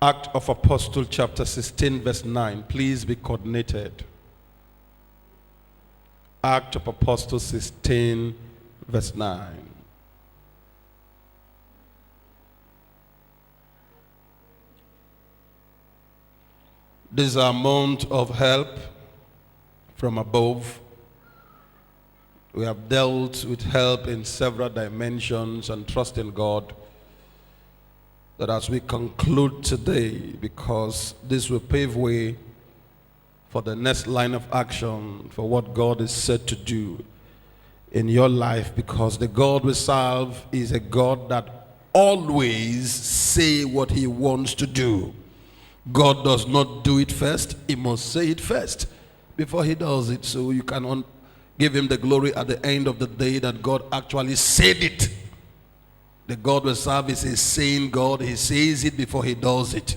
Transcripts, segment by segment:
Act of Apostle chapter 16 verse 9. Please be coordinated. Act of Apostle 16 verse 9. This is a month of help from above. We have dealt with help in several dimensions and trust in God that as we conclude today, because this will pave way for the next line of action for what God is said to do in your life, because the God we serve is a God that always say what he wants to do. God does not do it first, he must say it first before he does it. So you cannot give him the glory at the end of the day that God actually said it. The God we serve is a saying God. He says it before he does it.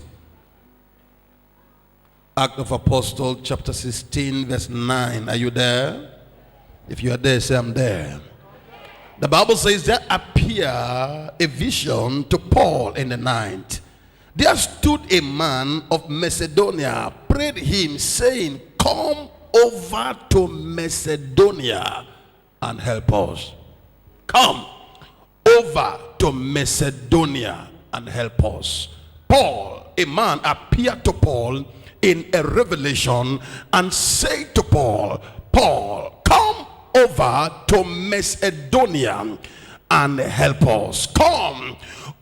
Act of Apostle chapter 16 verse 9. Are you there? If you are there, say I'm there. The Bible says there appeared a vision to Paul in the night. There stood a man of Macedonia, prayed him, saying, come over to Macedonia and help us. Come over to Macedonia and help us. Paul, a man, appeared to Paul in a revelation and said to Paul, Paul, come over to Macedonia and help us. Come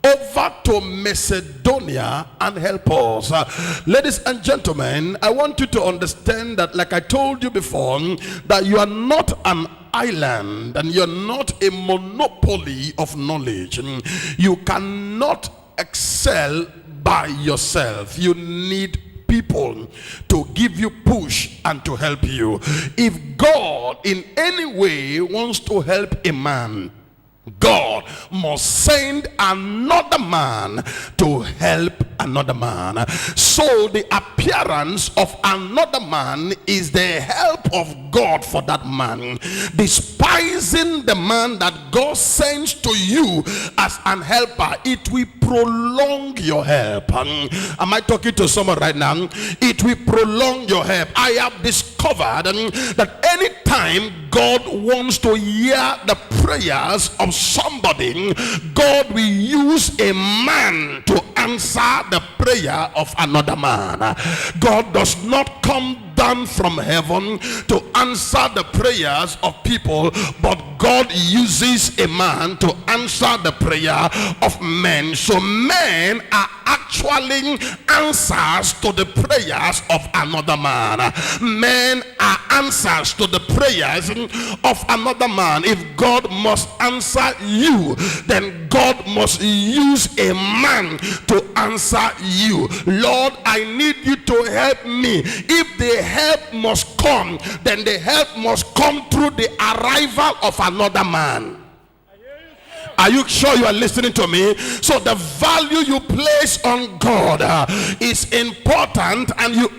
over to Macedonia and help us. Ladies and gentlemen, I want you to understand that, like I told you before, that you are not an island and you're not a monopoly of knowledge. You cannot excel by yourself. You need people to give you push and to help you. If God in any way wants to help a man, God must send another man to help another man. So the appearance of another man is the help of God for that man. Despising the man that God sends to you as an helper, it will prolong your help. Am I talking to someone right now? It will prolong your help. I have discovered that anytime God wants to hear the prayers of somebody, God will use a man to answer the prayer of another man. God does not come down from heaven to answer the prayers of people, but God uses a man to answer the prayer of men. So men are actually answers to the prayers of another man. Men are answers to the prayers of another man. If God must answer you, then God must use a man to answer you. Lord, I need you to help me. If the help must come, then the help must come through the arrival of another man. Are you sure you are listening to me? So the value you place on God is important, and you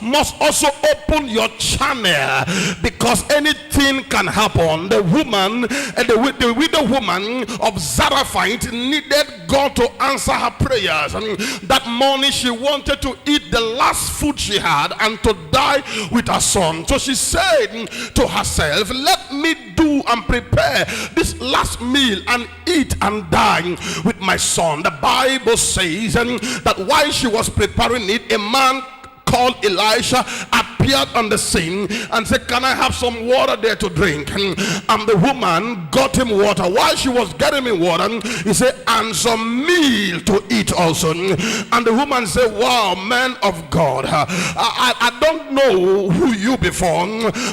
must also open your channel, because anything can happen. The woman, the widow woman of Zarephath needed God to answer her prayers. And that morning she wanted to eat the last food she had and to die with her son. So she said to herself, let me do and prepare this last meal and eat and die with my son. The Bible says that while she was preparing it, a man called Elisha appeared on the scene and said, can I have some water there to drink? And the woman got him water. While she was getting him water, he said, and some meal to eat also. And the woman said, wow, man of God, I don't know who you before,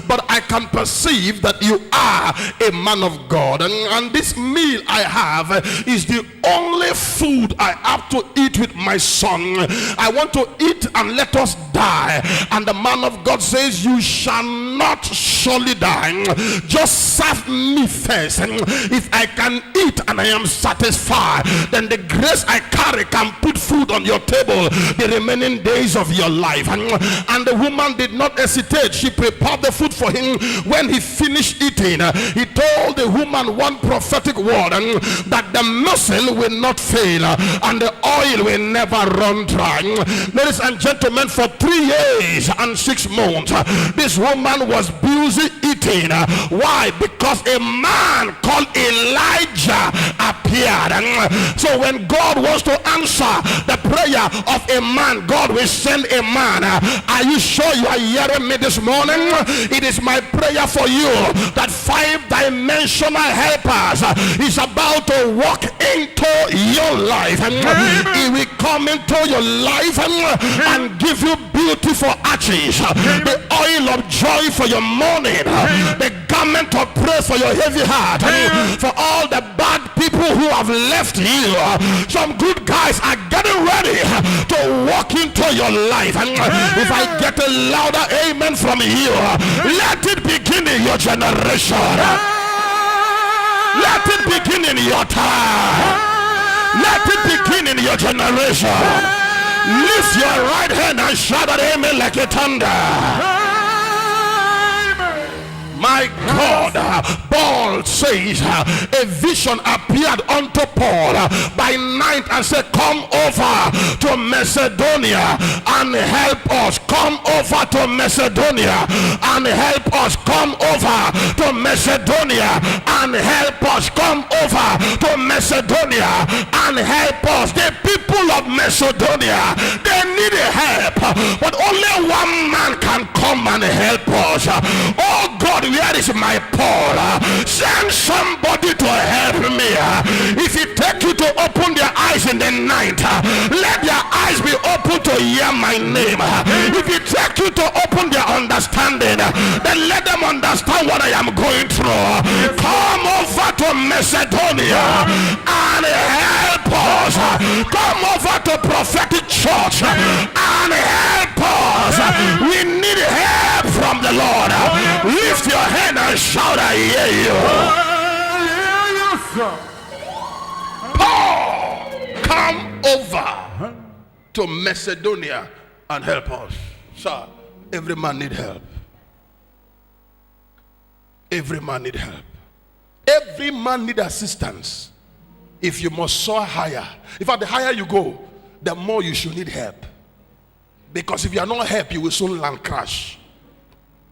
but I can perceive that you are a man of God, and this meal I have is the only food I have to eat with my son. I want to eat and let us die. And the man of God says, you shall not surely die. Just serve me first. If I can eat and I am satisfied, then the grace I carry can put food on your table the remaining days of your life. And the woman did not hesitate. She prepared the food for him. When he finished eating, he told the woman one prophetic word, that the muscle will not fail and the oil will never run dry. Ladies and gentlemen, for 3 years and 6 months, this woman was busy eating. Why? Because a man called Elijah appeared. So when God wants to answer the prayer of a man, God will send a man. Are you sure you are hearing me this morning? It is my prayer for you that 5-dimensional helpers is about to walk into your life. He will come into your life and give you beautiful arches, the oil of joy for your mourning, the garment of praise for your heavy heart, for all the bad people who have left you. Some good guys are getting ready to walk into your life. If I get a louder amen from you, let it begin in your generation. Let it begin in your time. Let it begin in your generation. Lift your right hand and shout at amen like a thunder. My God, Paul says, a vision appeared unto Paul by night and said, come over to Macedonia and help us. Come over to Macedonia and help us. Come over to Macedonia and help us. Come over to Macedonia and help us. The people of Macedonia, they need help, but only one man can come and help us. Oh God, where is my Paul? Send somebody to help me. If it take you to open their eyes in the night, let their eyes be open to hear my name. If it take you to open their understanding, then let them understand what I am going through. Come over to Macedonia and help us. Come over to Prophetic Church and help us. We need help from the Lord. Lift your hand and shout, I hear you. Paul, come over to Macedonia and help us. Sir, every man need help. Every man need help. Every man need assistance. If you must soar higher, in fact, the higher you go, the more you should need help. Because if you are not help, you will soon land crash.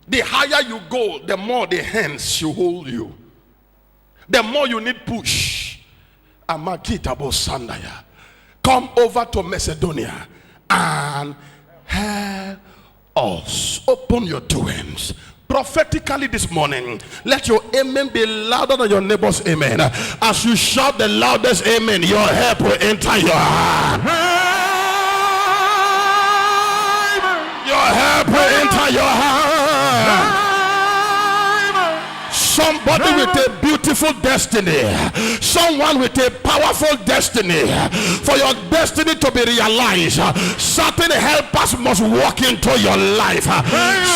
The higher you go, the more the hands should hold you. The more you need push. Amakitabo Sandaya. Come over to Macedonia and help us. Open your two hands. Prophetically this morning, let your amen be louder than your neighbor's amen. As you shout the loudest amen, your help will enter your heart. Your help will enter your heart. Somebody with a beautiful destiny, someone with a powerful destiny, for your destiny to be realized, certain helpers must walk into your life.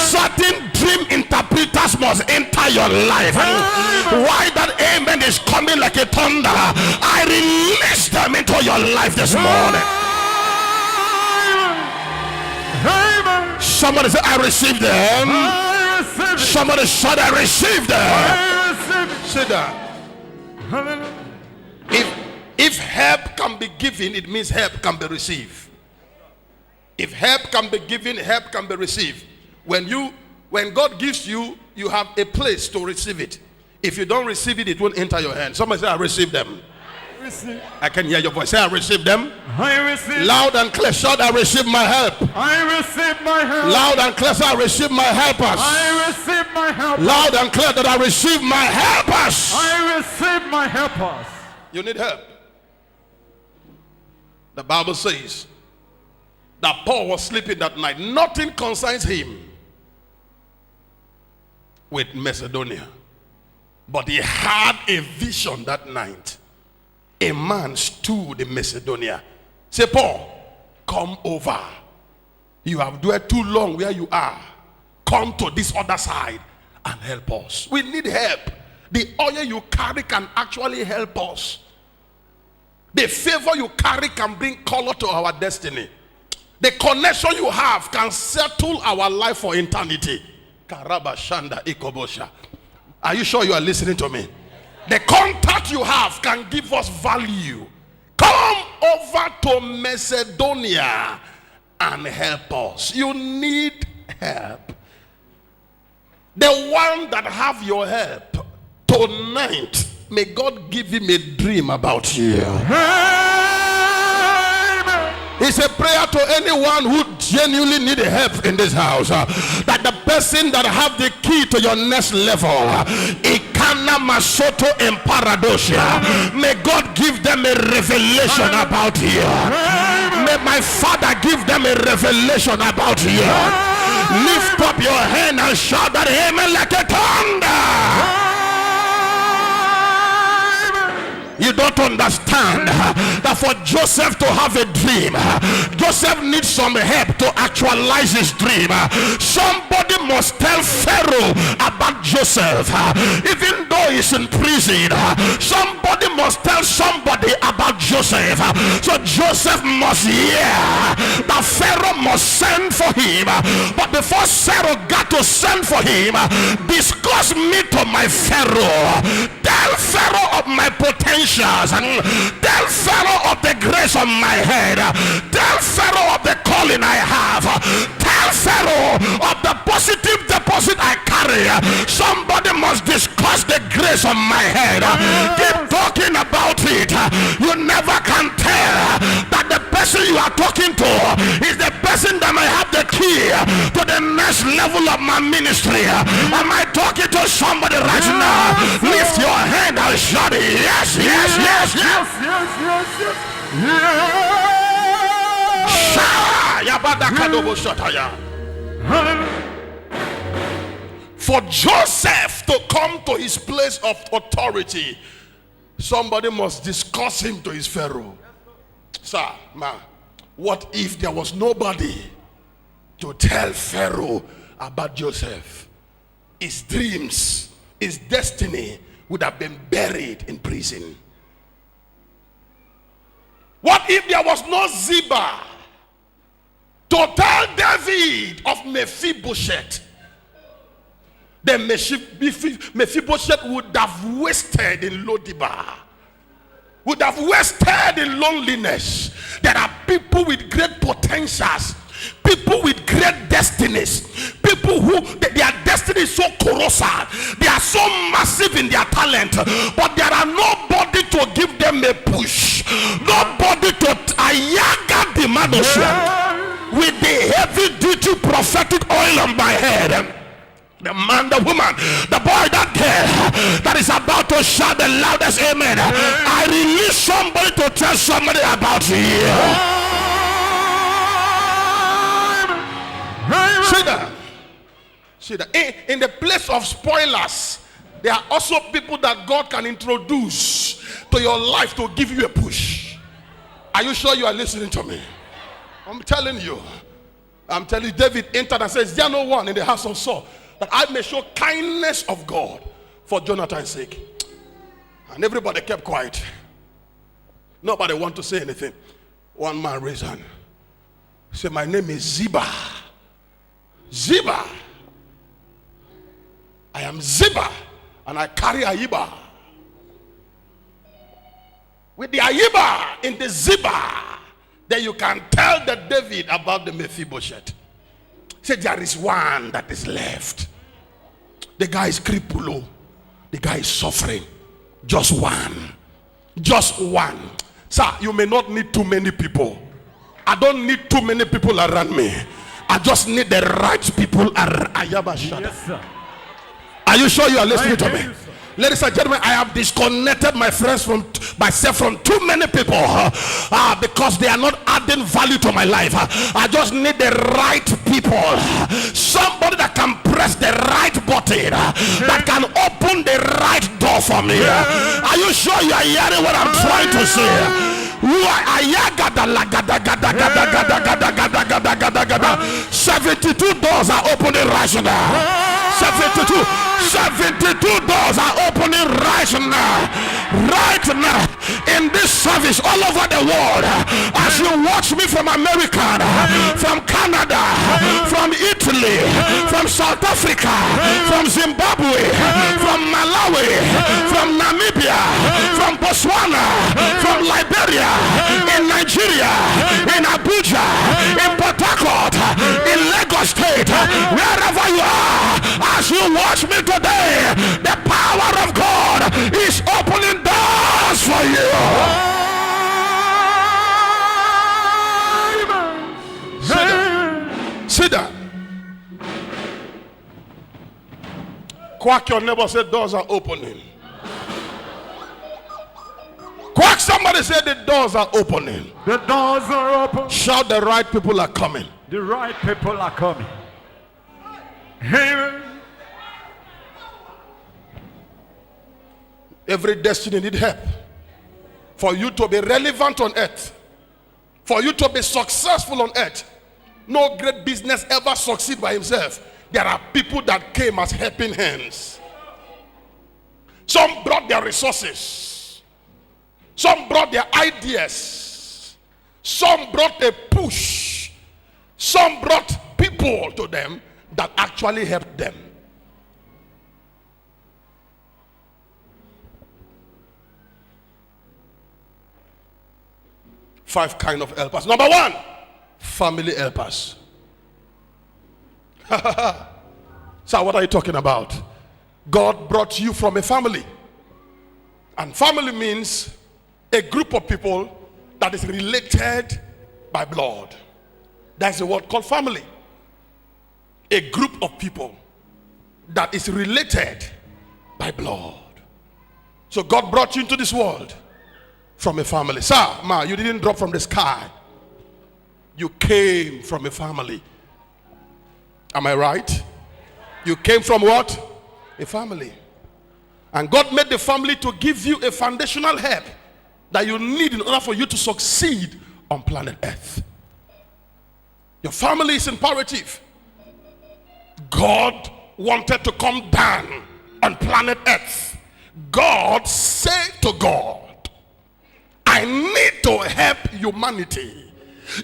Certain dream interpreters must enter your life. Why that amen is coming like a thunder, I release them into your life this morning. Somebody say, I receive them. Somebody shout, I receive them. Sit down. If help can be given, it means help can be received. If help can be given, help can be received. When God gives you, you have a place to receive it. If you don't receive it, it won't enter your hand. Somebody say, I receive them. I can hear your voice. Say, I receive them. I receive. Loud and clear. Shout, I receive my help. I receive my help. Loud and clear. Say, I receive my helpers. I receive my helpers. Loud and clear that I receive my helpers. I receive my helpers. You need help. The Bible says that Paul was sleeping that night. Nothing concerns him with Macedonia. But he had a vision that night. A man stood in Macedonia. Say, Paul, come over. You have dwelt too long where you are. come to this other side and help us. We need help. The oil you carry can actually help us. The favor you carry can bring color to our destiny. The connection you have can settle our life for eternity. Karaba Shanda Ikobosha. Are you sure you are listening to me? The contact you have can give us value. Come over to Macedonia and help us. You need help. The one that have your help tonight, may God give him a dream about you. It's a prayer to anyone who genuinely need help in this house. That the person that have the key to your next level, Ikana Masoto in Paradosia, may God give them a revelation about you. May my Father give them a revelation about you. Lift up your hand and shout that amen like a thunder. You don't understand that for Joseph to have a dream, Joseph needs some help to actualize his dream. Somebody must tell Pharaoh about Joseph. Even though he's in prison, somebody must tell somebody about Joseph. So Joseph must hear that Pharaoh must send for him. But before Pharaoh got to send for him, discuss me to my Pharaoh. Tell Pharaoh of my potential. And tell Pharaoh of the grace on my head. Tell Pharaoh of the calling I have. Tell Pharaoh of the positive deposit I carry. Somebody must discuss the grace on my head. Keep talking about it. You never can tell that the person you are talking to is the person that may have the key to the next level of my ministry. Am I talking to somebody right now? Lift your hand and shout it. Yes, yes. Yes, yes, yes, yes, yes, yes. For Joseph to come to his place of authority, somebody must discuss him to his Pharaoh. Sir, ma, what if there was nobody to tell Pharaoh about Joseph? His dreams, his destiny would have been buried in prison. What if there was no Ziba to tell David of Mephibosheth? Then Mephibosheth would have wasted in Lodibar, would have wasted in loneliness. There are people with great potentials, people with great destinies, people who their destiny is so colossal, they are so massive in their talent, but there are nobody to give them a push, nobody to ayaga the manusha with the heavy duty prophetic oil on my head. The man, the woman, the boy, that girl that is about to shout the loudest amen. I release somebody to tell somebody about you. See that in the place of spoilers, there are also people that God can introduce to your life to give you a push. Are you sure you are listening to me? I'm telling you, David entered and says, there no one in the house of Saul that I may show kindness of God for Jonathan's sake. And everybody kept quiet. Nobody want to say anything. One man raised hand. He said, my name is Ziba. Ziba. I am Ziba, and I carry Ayiba. With the Ayiba in the Ziba, then you can tell the David about the Mephibosheth. Say there is one that is left. The guy is crippled. The guy is suffering. Just one. Just one. Sir, you may not need too many people. I don't need too many people around me. I just need the right people around. Yes, sir. Are you sure you are listening to me? Ladies and gentlemen, I have disconnected myself from too many people because they are not adding value to my life. I just need the right people, somebody that can press the right button, that can open the right door for me. Are you sure you are hearing what I'm trying to say? 72 doors doors are opening right now. 72 doors are opening right now. Right now. In this service all over the world. As you watch me from America, from Canada, from Italy, from South Africa, from Zimbabwe, from Malawi, from Namibia, from Botswana, from Liberia, in Nigeria, in Abuja, in Port Harcourt, in Lagos State, wherever you are, as you watch me today, the power of God is opening doors for you. Sit down. Quack your neighbor, say doors are opening. Quack somebody, say the doors are opening. The doors are open. Shout, the right people are coming. The right people are coming. Amen. Every destiny needs help. For you to be relevant on earth, for you to be successful on earth. No great business ever succeed by himself. There are people that came as helping hands. Some brought their resources. Some brought their ideas. Some brought a push. Some brought people to them that actually helped them. Five kind of helpers. Number one, family helpers. So what are you talking about? God brought you from a family. And family means a group of people that is related by blood. That's a word called family. A group of people that is related by blood. So God brought you into this world from a family. Sir, ma, you didn't drop from the sky. You came from a family. Am I right? You came from what? A family. And God made the family to give you a foundational help that you need in order for you to succeed on planet Earth. Your family is imperative. God wanted to come down on planet Earth. God said to God, I need to help humanity.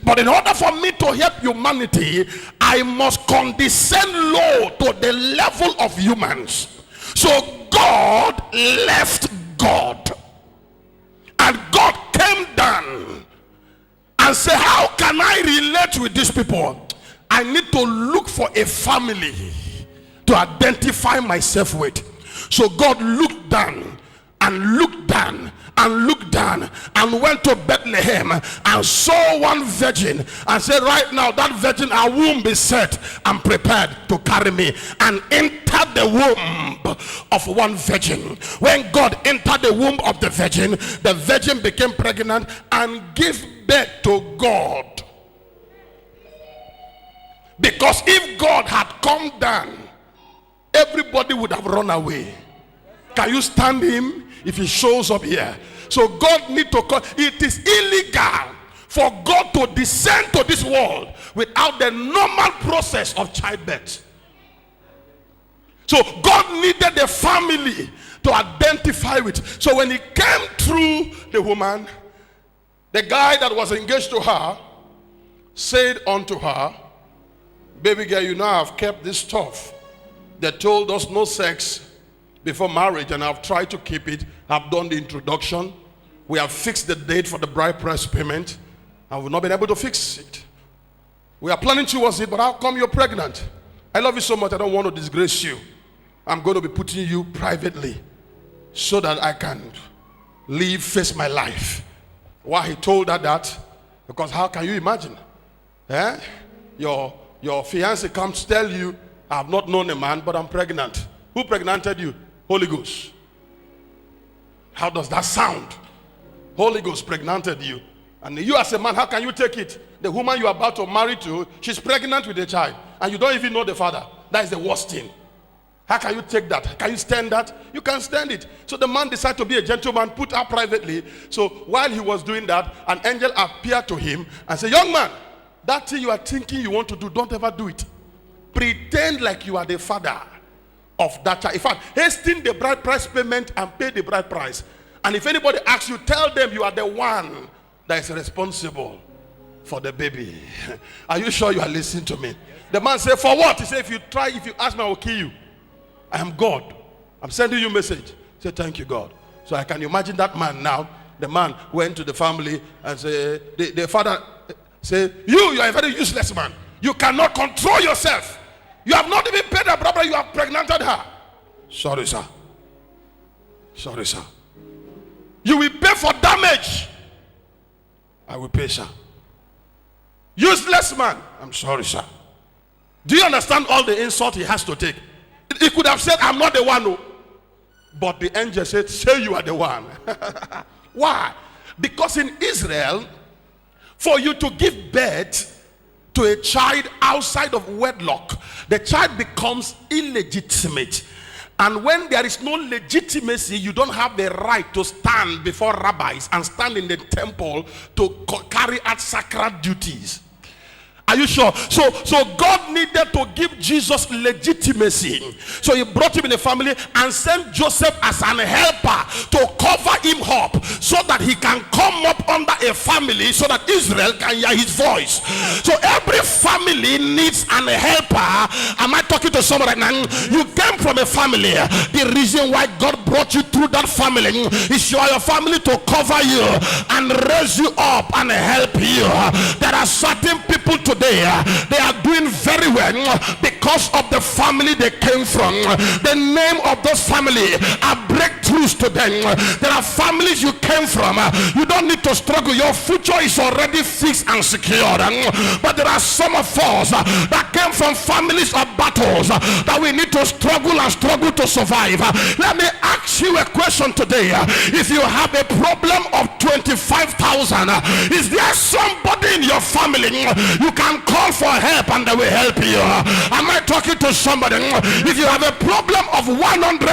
But in order for me to help humanity, I must condescend low to the level of humans. So God left God. And God came down and said, how can I relate with these people? I need to look for a family to identify myself with. So God looked down and looked down and looked down and went to Bethlehem and saw one virgin and said, right now that virgin, her womb is set and prepared to carry me, and entered the womb of one virgin. When God entered the womb of the virgin became pregnant and gave birth to God. Because if God had come down, everybody would have run away. Can you stand him if he shows up here? So God need to call. It is illegal for God to descend to this world without the normal process of childbirth. So God needed a family to identify with. So when he came through the woman, the guy that was engaged to her said unto her, baby girl, you know I've kept this stuff. They told us no sex before marriage, and I've tried to keep it. I've done the introduction. We have fixed the date for the bride price payment, and we've not been able to fix it. We are planning towards it, but how come you're pregnant? I love you so much, I don't want to disgrace you. I'm going to be putting you privately so that I can face my life. Why he told her that? Because how can you imagine? Your fiance comes to tell you, I have not known a man, but I'm pregnant. Who pregnanted you? Holy Ghost. How does that sound? Holy Ghost pregnanted you. And you as a man, how can you take it? The woman you are about to marry to, she's pregnant with a child, and you don't even know the father. That is the worst thing. How can you take that? Can you stand that? You can't stand it. So the man decided to be a gentleman, put her privately. So while he was doing that, an angel appeared to him and said, young man, that thing you are thinking you want to do, don't ever do it. pretend like you are the father of that child. In fact, hasten the bride price payment and pay the bride price. And if anybody asks you, tell them you are the one that is responsible for the baby. Are you sure you are listening to me? The man said, for what? He said, if you ask me, I will kill you. I am God. I'm sending you a message. Say, thank you, God. So I can imagine that man now. The man went to the family and said, the father said, you are a very useless man. You cannot control yourself. You have not even paid her brother. You have pregnanted her. Sorry, sir. Sorry, sir. You will pay for damage. I will pay, sir. Useless man. I'm sorry, sir. Do you understand all the insult he has to take? He could have said, I'm not the one. No. But the angel said, say you are the one. Why? Because in Israel, for you to give birth to a child outside of wedlock, the child becomes illegitimate. And when there is no legitimacy, you don't have the right to stand before rabbis and stand in the temple to carry out sacred duties. Are you sure? So God needed to give Jesus legitimacy. So he brought him in the family and sent Joseph as an helper to cover him up so that he can come up under a family so that Israel can hear his voice. So every family needs an helper. Am I talking to someone right now? You came from a family. The reason why God brought you through that family is your family to cover you and raise you up and help you. There are certain people today, they are doing very well because of the family they came from. The name of those family are breakthroughs to them. There are families you came from. You don't need to struggle. Your future is already fixed and secured. But there are some of us that came from families of battles that we need to struggle and struggle to survive. Let me ask you a question today. If you have a problem of 25,000, is there somebody in your family you can call for help and they will help you? Am I talking to somebody? If you have a problem of 100,000,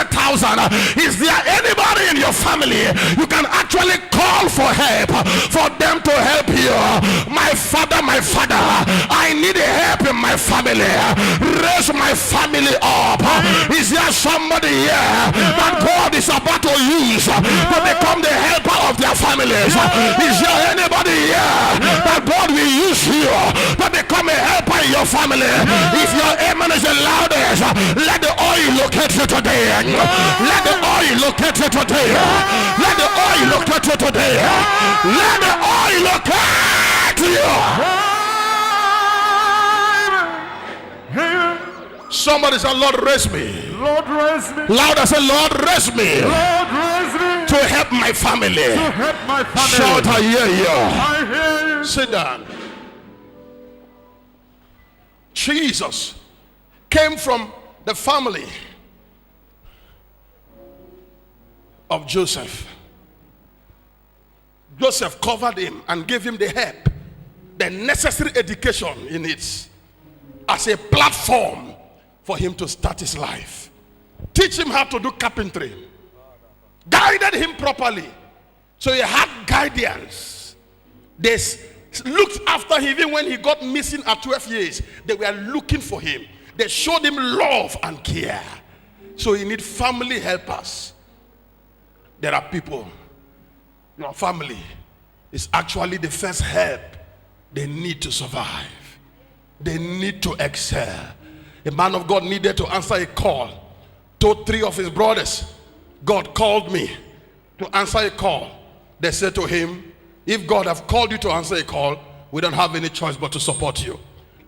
is there anybody in your family you can actually call for help, for them to help you? My father, I need help in my family. Raise my family up. Is there somebody here that God is about to use to become the helper of their families? Is there anybody here that God will use you to become a helper in your family? If your amen is the loudest, let the oil locate you today. Let the oil locate you today. Let the oil locate you today. Let the oil locate you. Somebody say, Lord, raise me. Lord, raise me. Louder, say, Lord, raise me. Lord, raise me. To help my family. To help my family. Shout, I hear you. I hear you. Sit down. Jesus came from the family of Joseph. Joseph covered him and gave him the help, the necessary education he needs as a platform for him to start his life. Teach him how to do carpentry. Guided him properly. So he had guidance. They looked after him even when he got missing at 12 years. They were looking for him. They showed him love and care. So you need family helpers. There are people, your family is actually the first help they need to survive. They need to excel. A man of God needed to answer a call. Told 3 of his brothers, God called me to answer a call. They said to him, if God have called you to answer a call, we don't have any choice but to support you.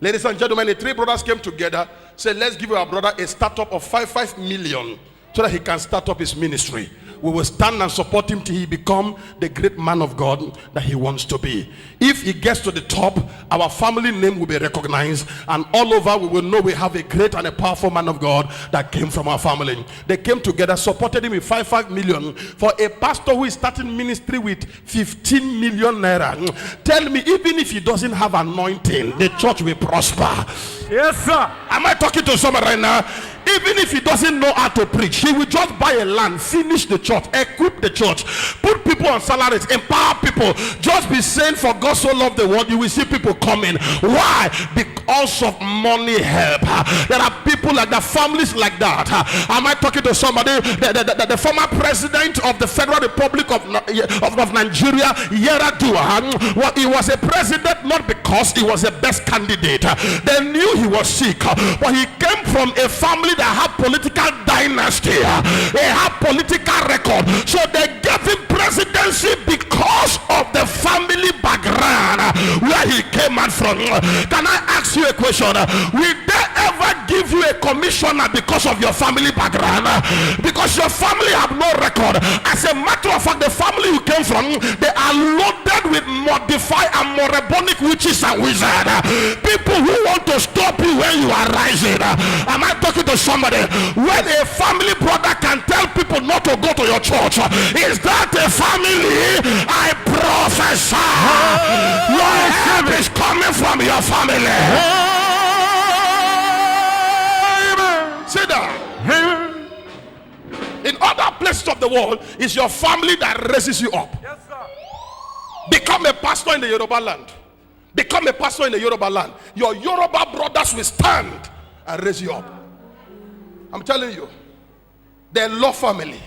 Ladies and gentlemen, the 3 brothers came together, said, let's give our brother a startup of 5 million so that he can start up his ministry. We will stand and support him till he become the great man of God that he wants to be. If he gets to the top, our family name will be recognized, and all over we will know we have a great and a powerful man of God that came from our family. They came together, supported him with 5 million. For a pastor who is starting ministry with 15 million naira, tell me, even if he doesn't have anointing, the church will prosper. Yes, sir. Am I talking to someone right now? Even if he doesn't know how to preach, he will just buy a land, finish the church, equip the church, put people on salaries, empower people. Just be saying, for God so loved the world, you will see people coming. Why? Because because of money help. There are people like that, families like that. Am I talking to somebody? The former president of the Federal Republic of Nigeria, Yar'Adua, well, he was a president not because he was the best candidate. They knew he was sick, but he came from a family that had political dynasty. They had political record, so they gave him presidency because of the family background where he came out from. Can I ask you a question? Will they ever give you a commissioner because of your family background? Because your family have no record. As a matter of fact, the family you came from, they are loaded with modified and moribonic witches and wizards. People who want to stop you when you are rising. Am I talking to somebody? When a family brother can tell people not to go to your church, is that a family? I prophesy your help is coming from your family. Sit down. In other places of the world, it's your family that raises you up. Yes, sir. Become a pastor in the Yoruba land. Become a pastor in the Yoruba land. Your Yoruba brothers will stand and raise you up. I'm telling you, they love family.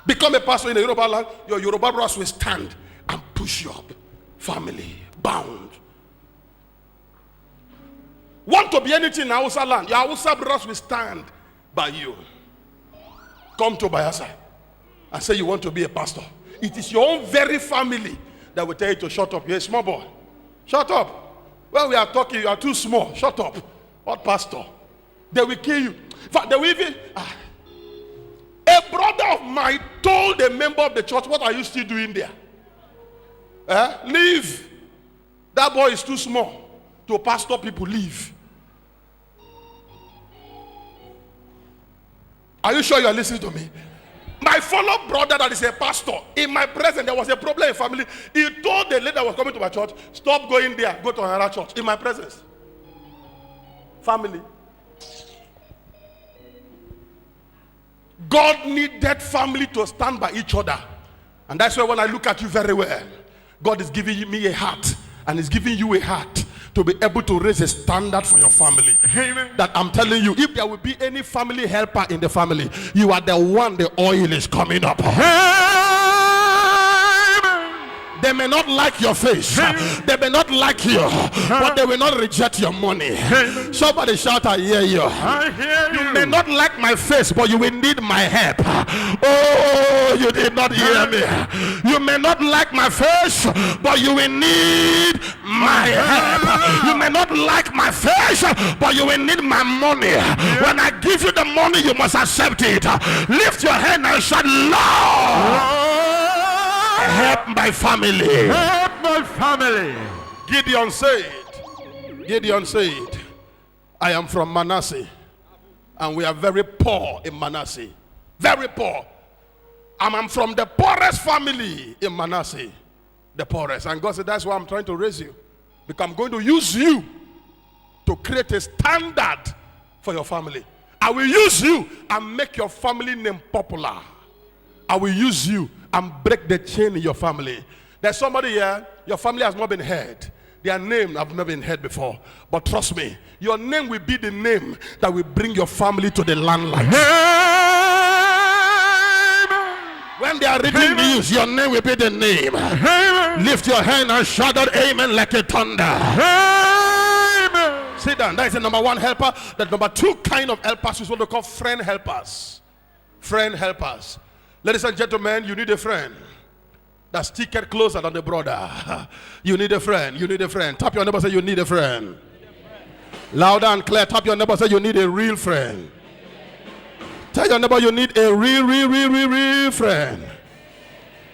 Become a pastor in the Yoruba land. Your Yoruba brothers will stand and push you up. Family bound. Want to be anything in Hausa land? Your Hausa brothers will stand by you. Come to Bayelsa and say you want to be a pastor. It is your own very family that will tell you to shut up. You're a small boy. Shut up. When we are talking, you are too small. Shut up. What pastor? They will kill you. In fact, they will even... A brother of mine told a member of the church, what are you still doing there? Leave. That boy is too small to pastor people. Leave. Are you sure you are listening to me? My fellow brother that is a pastor, in my presence, there was a problem in family. He told the lady that was coming to my church, stop going there, go to another church. In my presence. Family. God needed family to stand by each other. And that's why when I look at you very well, God is giving me a heart, and is giving you a heart to be able to raise a standard for your family. Amen. That I'm telling you, if there will be any family helper in the family, you are the one the oil is coming up. They may not like your face, they may not like you, but they will not reject your money. Somebody shout, I hear you. I hear you. You may not like my face, but you will need my help. Oh, you did not hear me. You may not like my face, but you will need my help. You may not like my face, but you will need my money. When I give you the money, you must accept it. Lift your hand and shout, Lord, help my family. Help my family. Gideon said, I am from Manasseh, and we are very poor in Manasseh. Very poor. And I'm from the poorest family in Manasseh. The poorest. And God said, that's why I'm trying to raise you. Because I'm going to use you to create a standard for your family. I will use you and make your family name popular. I will use you and break the chain in your family. There's somebody here, your family has not been heard. Their name have never been heard before. But trust me, your name will be the name that will bring your family to the limelight. When they are reading news, your name will be the name. Lift your hand and shout out amen like a thunder. Sit down. That is the number one helper. The number two kind of helpers is what they call friend helpers. Friend helpers. Ladies and gentlemen, you need a friend that's sticking closer than the brother. You need a friend. You need a friend. Tap your neighbor, say you need a friend. Louder and clear. Tap your neighbor, say you need a real friend. Tell your neighbor you need a real friend.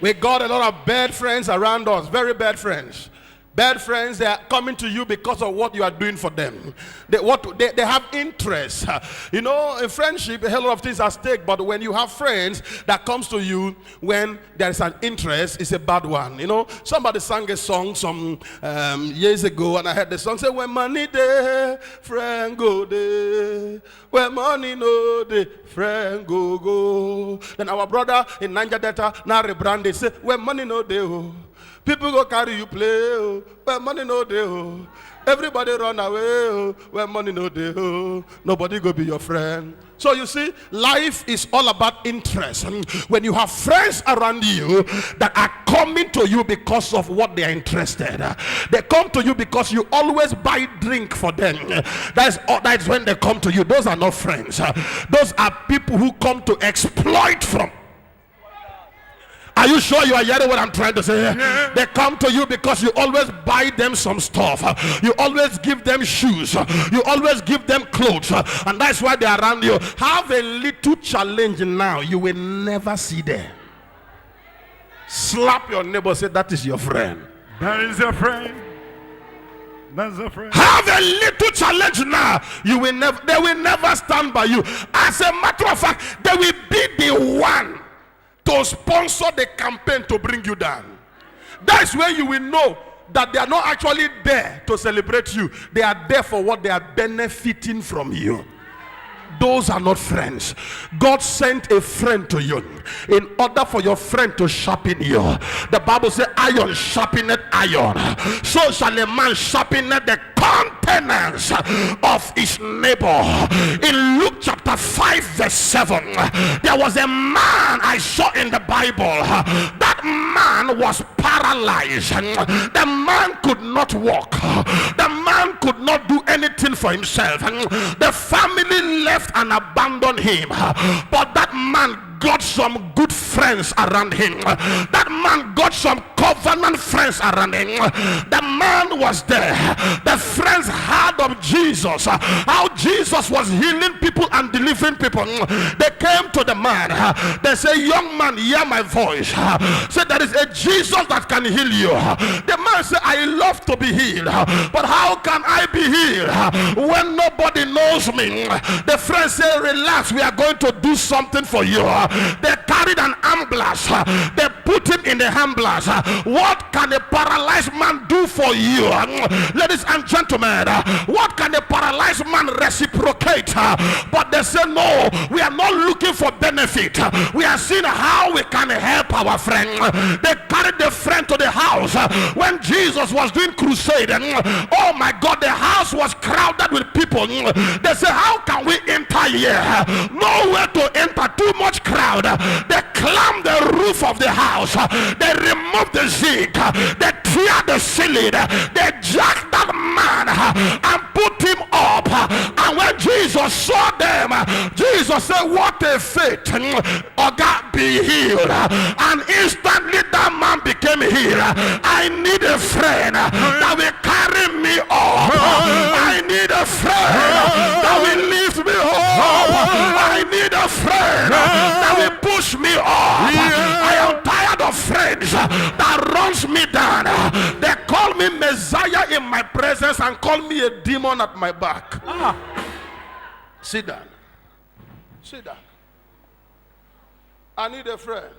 We got a lot of bad friends around us. Very bad friends. Bad friends, they are coming to you because of what you are doing for them. They have interest. You know, in friendship, a lot of things are at stake. But when you have friends that comes to you when there is an interest, it's a bad one. You know, somebody sang a song some years ago, and I heard the song say, "When money there, friend go there. When money no there, friend go." Then our brother in Niger Delta now rebranded, say, "When money no there." People go carry you play, but money no dey. Everybody run away. Oh, when money no dey. Oh, nobody go be your friend. So you see, life is all about interest. When you have friends around you that are coming to you because of what they are interested, they come to you because you always buy drink for them. That's when they come to you. Those are not friends. Those are people who come to exploit from. Are you sure you are hearing what I'm trying to say? Yeah. They come to you because you always buy them some stuff. You always give them shoes. You always give them clothes. And that's why they're around you. Have a little challenge now. You will never see them. Slap your neighbor, say that is your friend. That is your friend. That's a friend. Have a little challenge now. They will never stand by you. As a matter of fact, they will be the one to sponsor the campaign to bring you down. That's when you will know that they are not actually there to celebrate you. They are there for what they are benefiting from you. Those are not friends. God sent a friend to you in order for your friend to sharpen you. The Bible says, iron sharpeneth iron. So shall a man sharpen the countenance of his neighbor. In Luke chapter 5 verse 7, there was a man I saw in the Bible. That man was paralyzed. The man could not walk. The man could not do anything for himself. The family left and abandoned him, but that man got some good friends around him. That man got some covenant friends around him. The man was there. The friends heard of Jesus, how Jesus was healing people and delivering people. They came to the man. They say, young man, hear my voice. Say, there is a Jesus that can heal you. The man said, I love to be healed, but how can I be healed when nobody knows me? The friends say, relax, we are going to do something for you. They carried an ambulance. They put him in the ambulance. What can a paralyzed man do for you? Ladies and gentlemen, what can a paralyzed man reciprocate? But they say, no, we are not looking for benefit. We are seeing how we can help our friend. They carried the friend to the house. When Jesus was doing crusade, oh my God, the house was crowded with people. They say, how can we enter here? Nowhere to enter, too much crowd. They climb the roof of the house. They remove the zinc. They tear the ceiling. They jack that man and put him up. And when Jesus saw them, Jesus said, what a faith. Oh God, be healed. And instantly that man became healed. I need a friend that will carry me up. I need a friend that will lift me up. I need a friend that will push me up. I am tired of friends that runs me down. They call me Messiah in my presence and call me a demon at my back. Sit down. Sit down. I need a friend.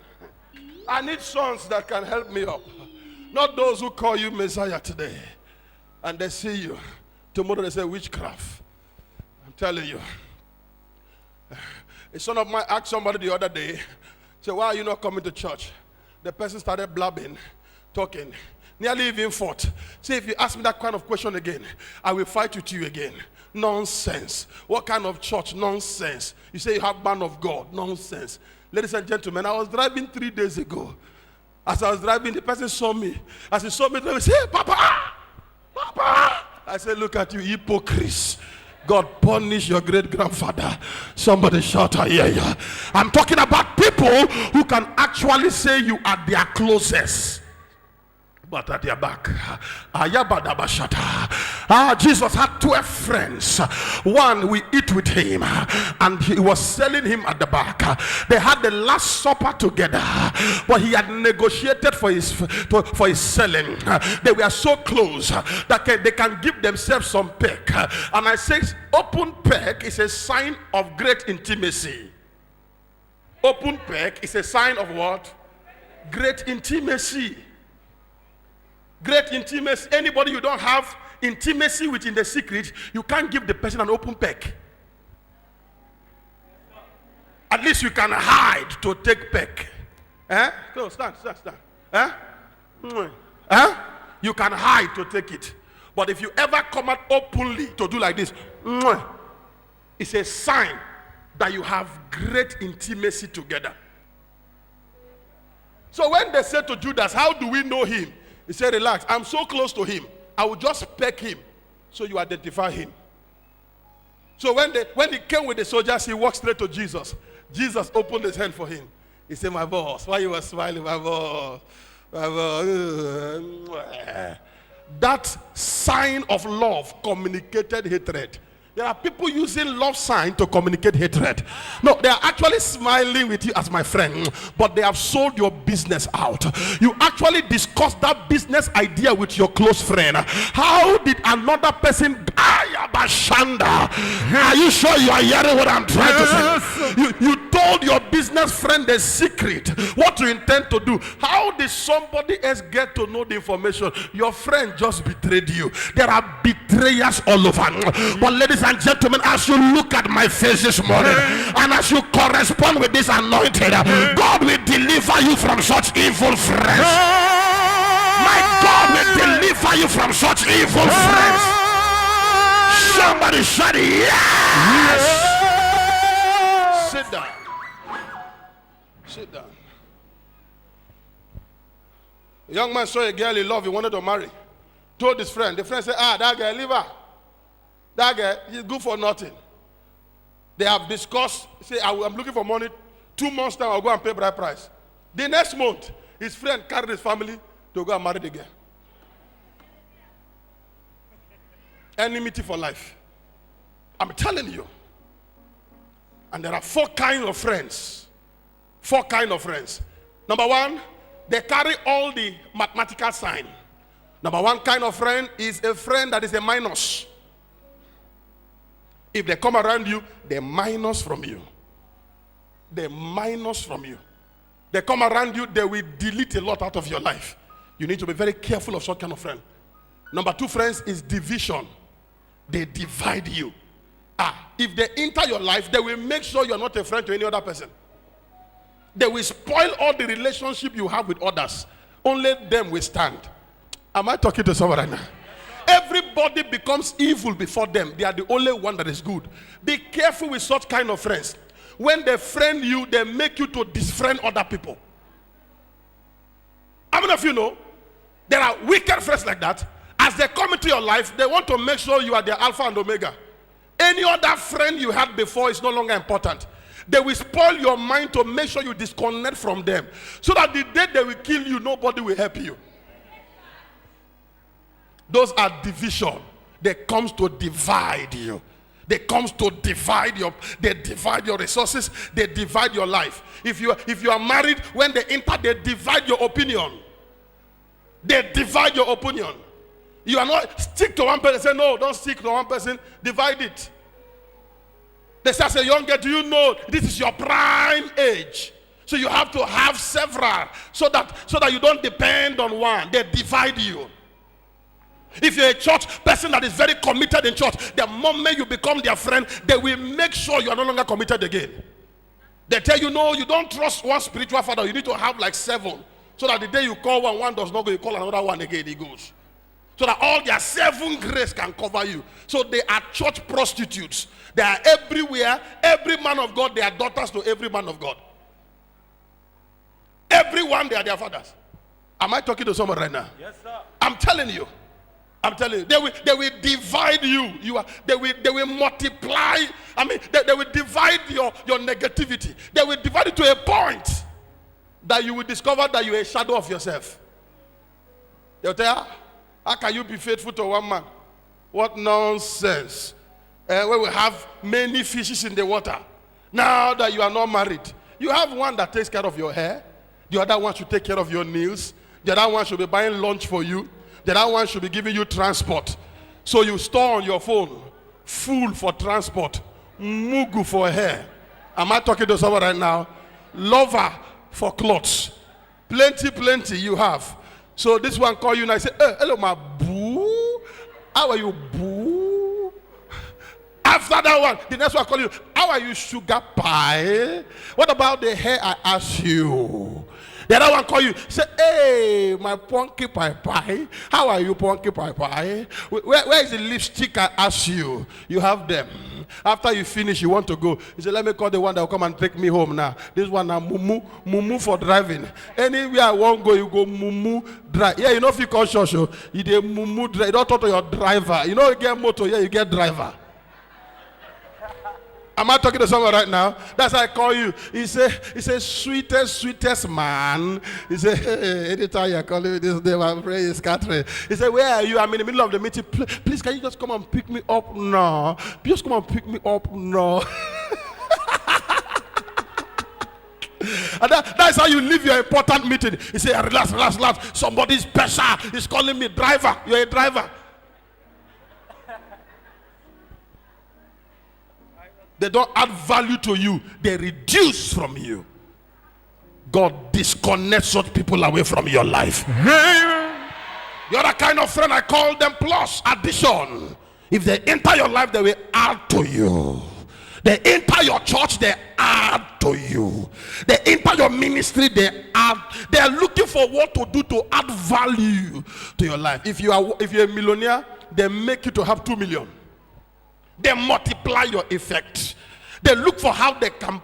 I need sons that can help me up. Not those who call you Messiah today and they see you. Tomorrow they say witchcraft. I'm telling you. A son of mine asked somebody the other day, say, why are you not coming to church? The person started blabbing, talking, nearly even fought. Say, if you ask me that kind of question again, I will fight with you again. Nonsense. What kind of church? Nonsense. You say you have man of God. Nonsense. Ladies and gentlemen, I was driving 3 days ago. As I was driving, the person saw me. As he saw me, he said, hey, Papa! Papa! I said, look at you, hypocrites. God punish your great-grandfather. Somebody shout, I hear you. I'm talking about people who can actually say you are their closest, but at their back. Jesus had 12 friends. One, we eat with him, and he was selling him at the back. They had the last supper together, but he had negotiated for his selling. They were so close that they can give themselves some peck. And I say, open peck is a sign of great intimacy. Open peck is a sign of what? Great intimacy. Great intimacy. Anybody you don't have intimacy with in the secret, you can't give the person an open peck. At least you can hide to take peck. Go, stand. You can hide to take it. But if you ever come out openly to do like this, it's a sign that you have great intimacy together. So when they said to Judas, how do we know him? He said, relax, I'm so close to him. I will just peck him so you identify him. So when he came with the soldiers, he walked straight to Jesus. Jesus opened his hand for him. He said, my boss, why you were smiling, my boss? My boss. That sign of love communicated hatred. There are people using love sign to communicate hatred. No, they are actually smiling with you as my friend, but they have sold your business out. You actually discussed that business idea with your close friend. How did another person Are you sure you are hearing what I'm trying to say? You told your business friend the secret, what you intend to do. How did somebody else get to know the information? Your friend just betrayed you. There are betrayers all over. But ladies and gentlemen, as you look at my face this morning, and as you correspond with this anointed, God will deliver you from such evil friends. My God will deliver you from such evil friends. Somebody said yes. Sit down. Sit down. A young man saw a girl he loved, he wanted to marry. Told his friend. The friend said, that girl, leave her. That girl is good for nothing. They have discussed, say, I'm looking for money. 2 months time, I'll go and pay bride price. The next month, his friend carried his family to go and marry the girl. Enmity for life. I'm telling you. And there are 4 kinds of friends. 4 kinds of friends. Number 1, they carry all the mathematical sign. Number 1 kind of friend is a friend that is a minus. If they come around you, they minus from you. They minus from you. They come around you, they will delete a lot out of your life. You need to be very careful of such kind of friend. Number 2 friends is division. They divide you. If they enter your life, they will make sure you are not a friend to any other person. They will spoil all the relationship you have with others. Only them will stand. Am I talking to someone right now? Everybody becomes evil before them. They are the only one that is good. Be careful with such kind of friends. When they friend you, they make you to disfriend other people. How many of you know there are wicked friends like that? As they come into your life, they want to make sure you are their alpha and omega. Any other friend you had before is no longer important. They will spoil your mind to make sure you disconnect from them. So that the day they will kill you, nobody will help you. Those are division. They comes to divide you. They comes to divide they divide your resources, they divide your life. If you are married, when they enter, they divide your opinion. They divide your opinion. You are not stick to one person. Say, no, don't stick to one person. Divide it. They say, as a young girl, do you know this is your prime age? So you have to have several so that you don't depend on one. They divide you. If you're a church person that is very committed in church, the moment you become their friend, they will make sure you are no longer committed again. They tell you, no, you don't trust one spiritual father. You need to have like 7. So that the day you call one does not go, you call another one again, he goes. So that all their 7 grace can cover you. So they are church prostitutes. They are everywhere. Every man of God, they are daughters to every man of God. Everyone, they are their fathers. Am I talking to someone right now? Yes, sir. I'm telling you, they will divide you. They will multiply. I mean, they will divide your negativity. They will divide it to a point that you will discover that you are a shadow of yourself. They'll tell you, how can you be faithful to one man? What nonsense. Where we have many fishes in the water. Now that you are not married, you have one that takes care of your hair. The other one should take care of your nails. The other one should be buying lunch for you. The other one should be giving you transport. So you store on your phone, food for transport, mugu for hair. Am I talking to someone right now? Lover for clothes. Plenty you have. So this one call you and I say, hey, hello my boo. How are you, boo? After that one, the next one call you, how are you, sugar pie? What about the hair I asked you? The other one call you, say, hey, my punky pie pie. How are you, punky pie pie? Where is the lipstick I asked you? You have them. After you finish, you want to go. You say, let me call the one that will come and take me home now. This one now, mumu for driving. Anywhere I won't go, you go mumu drive. Yeah, you know if you call Shosho, you dey mumu drive. You don't talk to your driver. You know you get motor, yeah, you get driver. Am I talking to someone right now? That's how I call you. He said, sweetest man. He said, hey, anytime you're calling me this name, I'm praying is Catherine. He said, where are you? I'm in the middle of the meeting. Please, can you just come and pick me up now? Just come and pick me up now. And that's how you leave your important meeting. He said, relax. Somebody's special. He's calling me driver. You're a driver. They don't add value to you. They reduce from you. God disconnects such people away from your life. You're the kind of friend I call them plus, addition. If they enter your life, they will add to you. They enter your church, they add to you. They enter your ministry, they add. They are looking for what to do to add value to your life. If you're a millionaire, they make you to have 2 million. They multiply your effect. They look for how they can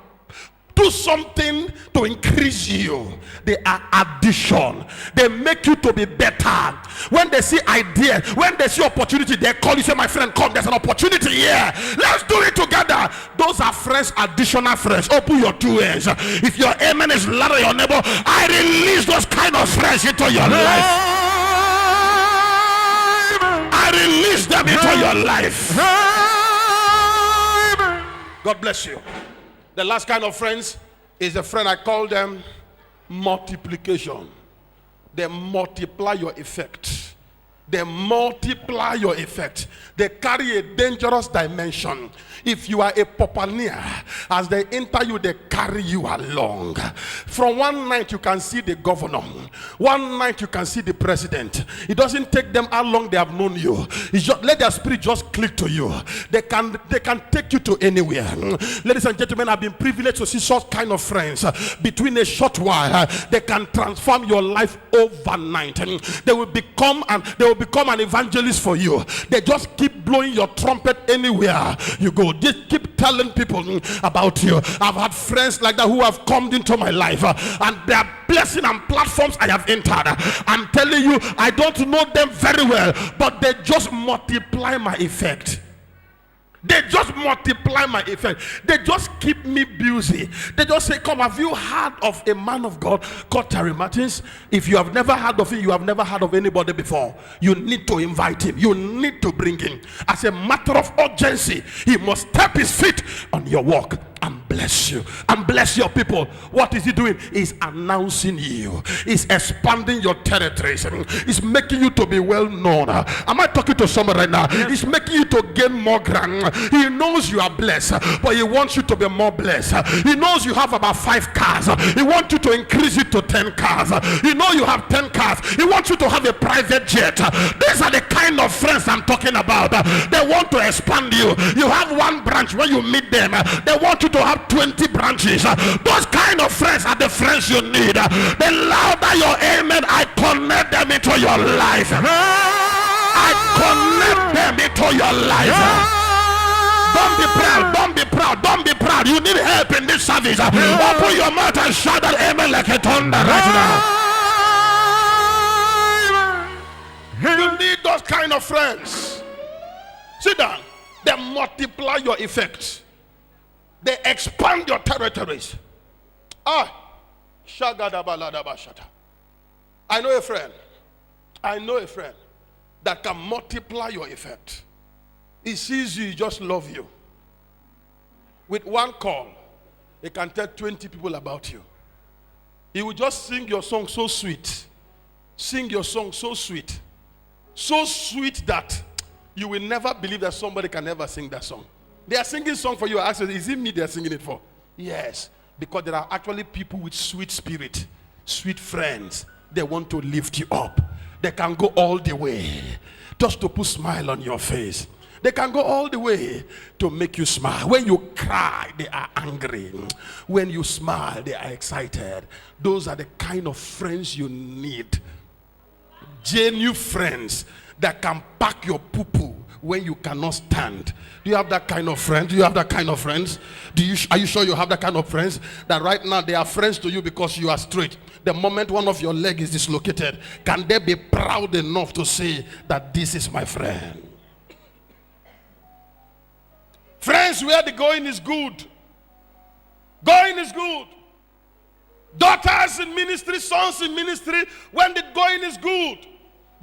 do something to increase you. They are addition. They make you to be better. When they see ideas, when they see opportunity, they call you, say, my friend, come, there's an opportunity here. Let's do it together. Those are friends, additional friends. Open your 2 ears. If your amen is louder than your neighbor, I release those kind of friends into your life. I release them into your life. God bless you. The last kind of friends is a friend, I call them multiplication. They multiply your effect. They multiply your effect. They carry a dangerous dimension. If you are a pioneer, as they enter you, they carry you along. From one night you can see the governor. One night you can see the president. It doesn't take them how long they have known you. It's just, let their spirit just click to you. They can take you to anywhere. Ladies and gentlemen, I've been privileged to see such kind of friends. Between a short while, they can transform your life overnight. They will become an evangelist for you. They just keep blowing your trumpet anywhere you go. Just keep telling people about you. I've had friends like that who have come into my life, and they are blessing and platforms I have entered. I'm telling you, I don't know them very well, but they just multiply my effect. They just multiply my effect. They just keep me busy. They just say, come, have you heard of a man of God called Tarry? If you have never heard of him, you have never heard of anybody before. You need to invite him. You need to bring him. As a matter of urgency, he must step his feet on your walk and bless you and bless your people. What is he doing? He's announcing you. He's expanding your territories. He's making you to be well known. Am I talking to someone right now? He's making you to gain more ground. He knows you are blessed, but he wants you to be more blessed. He knows you have about 5 cars. He wants you to increase it to 10 cars. You know you have 10 cars. He wants you to have a private jet. These are the kind of friends I'm talking about. They want to expand you. You have 1 branch. When you meet them, they want you to have 20 branches. Those kind of friends are the friends you need. The louder your amen, I connect them into your life. I connect them into your life. Don't be proud, don't be proud, don't be proud. You need help in this service. Open your mouth and shout that amen like a thunder right now. You need those kind of friends. Sit down. They multiply your effect. They expand your territories. I know a friend. I know a friend that can multiply your effect. He sees you, he just loves you. With 1 call, he can tell 20 people about you. He will just sing your song so sweet. Sing your song so sweet. So sweet that you will never believe that somebody can ever sing that song. They are singing song for you. I ask you, is it me they are singing it for? Yes. Because there are actually people with sweet spirit, sweet friends. They want to lift you up. They can go all the way just to put smile on your face. They can go all the way to make you smile. When you cry, they are angry. When you smile, they are excited. Those are the kind of friends you need. Genuine friends that can pack your poo-poo when you cannot stand. Do you have that kind of friend? Do you have that kind of friends? Are you sure you have that kind of friends? That right now they are friends to you because you are straight. The moment one of your leg is dislocated, can they be proud enough to say that this is my friend? Friends where the going is good. Going is good. Daughters in ministry, sons in ministry, when the going is good.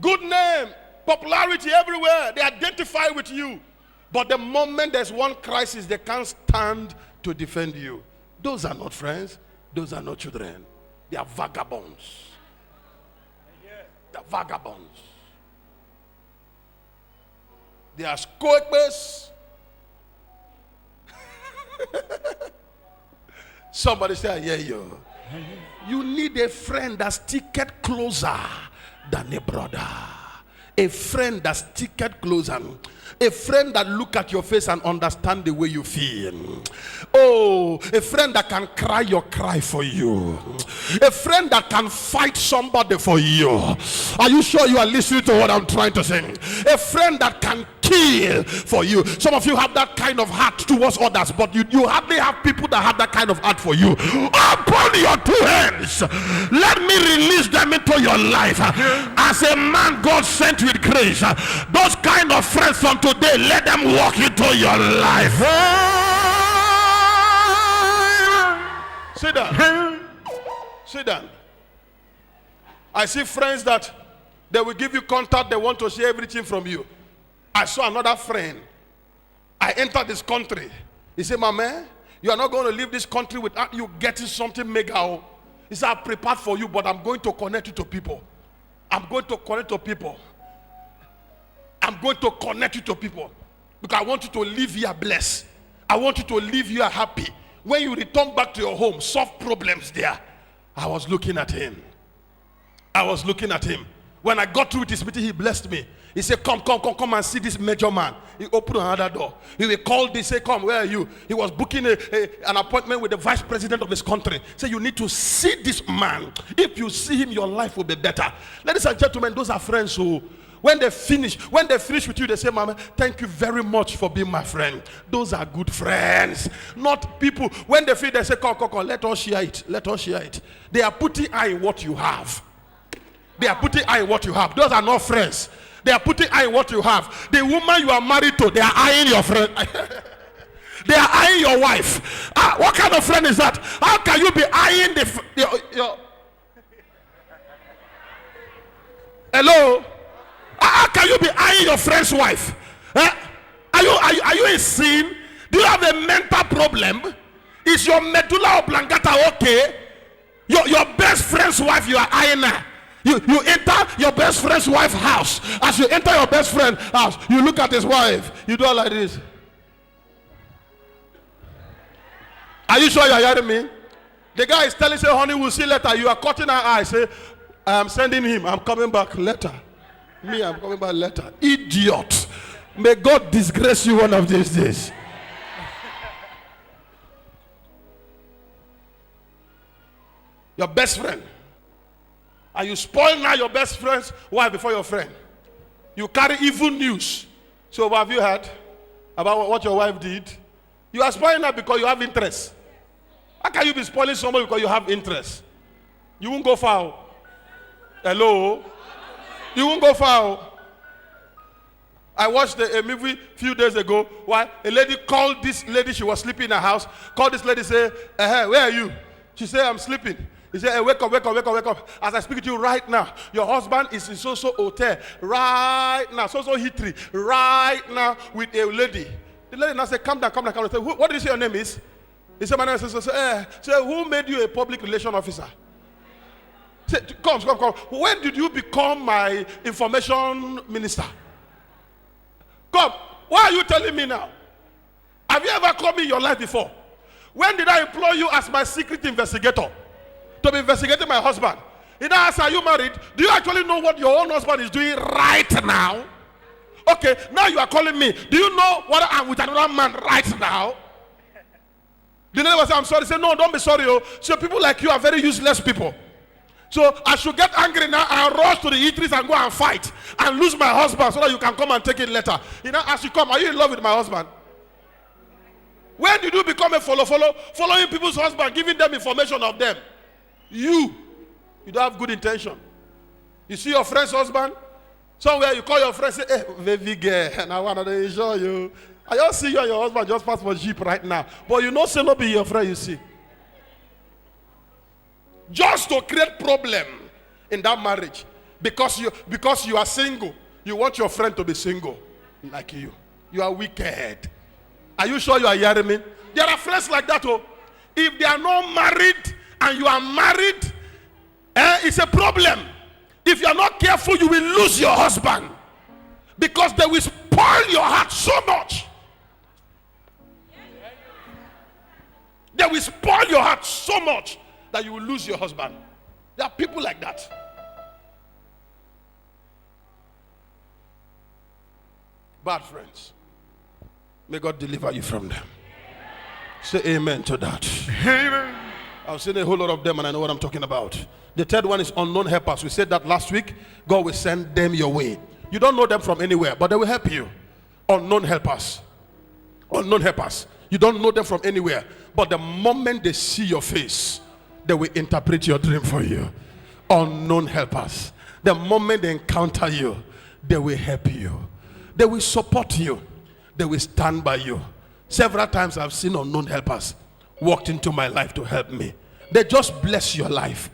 Good name, popularity everywhere. They identify with you. But the moment there's one crisis, they can't stand to defend you. Those are not friends. Those are not children. They are vagabonds. They are vagabonds. They are squawkers. Somebody say, I hear you. You need a friend that's ticket closer than a brother. A friend that's ticket closer. A friend that look at your face and understand the way you feel. Oh, a friend that can cry your cry for you. A friend that can fight somebody for you. Are you sure you are listening to what I'm trying to say? A friend that can kill for you. Some of you have that kind of heart towards others, but you hardly have people that have that kind of heart for you. Open your two hands. Let me release them into your life. As a man God sent with grace, those kind of friends from today, let them walk into your life. Sit down. Sit down. I see friends that they will give you contact, they want to share everything from you. I saw another friend. I entered this country. He said, my man, you are not going to leave this country without you getting something mega. He said, I prepared for you, but I'm going to connect you to people. I'm going to connect to people. I'm going to connect you to people. Because I want you to live here blessed. I want you to live here happy. When you return back to your home, solve problems there. I was looking at him. When I got through with his meeting, he blessed me. He said, come and see this major man. He opened another door. He will call this, say, come, where are you? He was booking an appointment with the vice president of this country. Say, you need to see this man. If you see him, your life will be better. Ladies and gentlemen, those are friends who, when they finish with you, they say, Mama, thank you very much for being my friend. Those are good friends. Not people, when they finish, they say, come, let us share it. Let us share it. They are putting eye in what you have. They are putting eye in what you have. Those are not friends. They are putting eye in what you have. The woman you are married to, they are eyeing your friend. They are eyeing your wife. What kind of friend is that? How can you be eyeing your hello? How can you be eyeing your friend's wife? Are you in sin? Do you have a mental problem? Is your medulla oblongata okay? Your best friend's wife, you are eyeing her. You enter your best friend's wife's house. As you enter your best friend's house, you look at his wife. You do it like this. Are you sure you are hearing me? The guy is telling, say, honey, we'll see later. You are cutting her eye. Say, I'm sending him. I'm coming back later. Me, I'm coming back later. Idiot. May God disgrace you one of these days. Your best friend. And you spoil now your best friend's wife before your friend. You carry evil news. So what have you heard about what your wife did? You are spoiling her because you have interest. How can you be spoiling somebody because you have interest? You won't go far. Hello? You won't go far. I watched a movie a few days ago where a lady called this lady, she was sleeping in her house, called this lady, say, where are you? She said, I'm sleeping. He said, hey, wake up. As I speak to you right now, your husband is in so-so hotel right now, so-so hittery right now with a lady. The lady now said, calm down. I said, what did you say your name is? He said, my name is so. Who made you a public relation officer? Say, come. When did you become my information minister? Come. Why are you telling me now? Have you ever called me in your life before? When did I employ you as my secret investigator to be investigating my husband? He now asks, are you married? Do you actually know what your own husband is doing right now? Okay, now you are calling me. Do you know what I'm with another man right now? The neighbor said, I'm sorry. Say, no, don't be sorry. Oh. So people like you are very useless people. So I should get angry now and rush to the eateries and go and fight and lose my husband so that you can come and take it later. You know, as you come, are you in love with my husband? When did you become a following people's husband, giving them information of them? You don't have good intention. You see your friend's husband? Somewhere you call your friend, say, hey, baby girl, and I want to show you. I just see you and your husband just pass for Jeep right now. But you know, say no be your friend, you see. Just to create problem in that marriage. Because you are single. You want your friend to be single like you. You are wicked. Are you sure you are hearing me? There are friends like that. Oh. If they are not married and you are married, it's a problem. If you are not careful, you will lose your husband. Because they will spoil your heart so much. They will spoil your heart so much that you will lose your husband. There are people like that. Bad friends. May God deliver you from them. Say amen to that. Amen. I've seen a whole lot of them and I know what I'm talking about. The third one is unknown helpers. We said that last week. God will send them your way. You don't know them from anywhere, but they will help you. Unknown helpers. Unknown helpers. You don't know them from anywhere, but the moment they see your face, they will interpret your dream for you. Unknown helpers. The moment they encounter you, they will help you. They will support you. They will stand by you. Several times I've seen unknown helpers walked into my life to help me. They just bless your life.